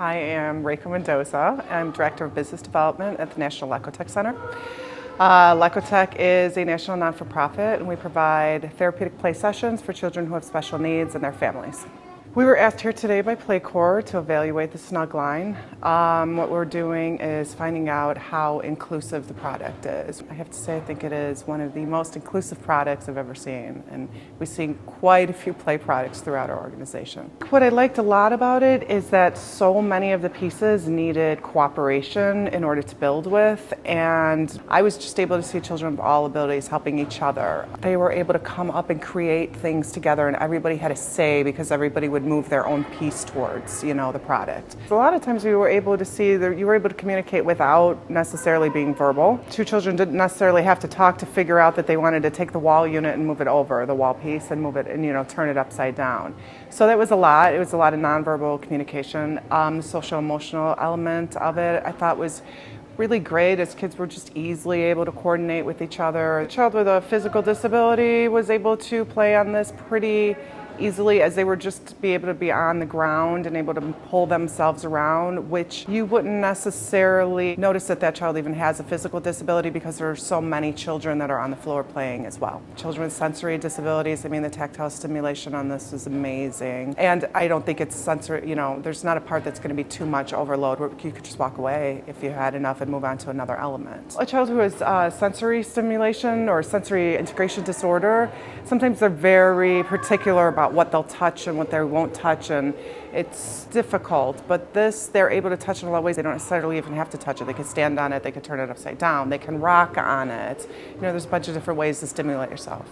I am Reiko Mendoza. I'm Director of Business Development at the National Lecotech Center. Lecotech is a national non-for-profit, and we provide therapeutic play sessions for children who have special needs and their families. We were asked here today by PlayCorps to evaluate the Snug line. What we're doing is finding out how inclusive the product is. I have to say I think it is one of the most inclusive products I've ever seen, and we've seen quite a few play products throughout our organization. What I liked a lot about it is that so many of the pieces needed cooperation in order to build with, and I was just able to see children of all abilities helping each other. They were able to come up and create things together, and everybody had a say because everybody would move their own piece towards, the product. A lot of times we were able to see that you were able to communicate without necessarily being verbal. Two children didn't necessarily have to talk to figure out that they wanted to take the wall unit and move it over, the wall piece, and move it and turn it upside down. So that was a lot. It was a lot of nonverbal communication. The social emotional element of it I thought was really great, as kids were just easily able to coordinate with each other. A child with a physical disability was able to play on this pretty easily, as they were just be able to be on the ground and able to pull themselves around, which you wouldn't necessarily notice that that child even has a physical disability because there are so many children that are on the floor playing as well. Children with sensory disabilities, the tactile stimulation on this is amazing. And I don't think it's sensory, there's not a part that's going to be too much overload where you could just walk away if you had enough and move on to another element. A child who has sensory stimulation or sensory integration disorder, sometimes they're very particular about what they'll touch and what they won't touch, and it's difficult. But this, they're able to touch in a lot of ways. They don't necessarily even have to touch it. They can stand on it, they can turn it upside down, they can rock on it. There's a bunch of different ways to stimulate yourself.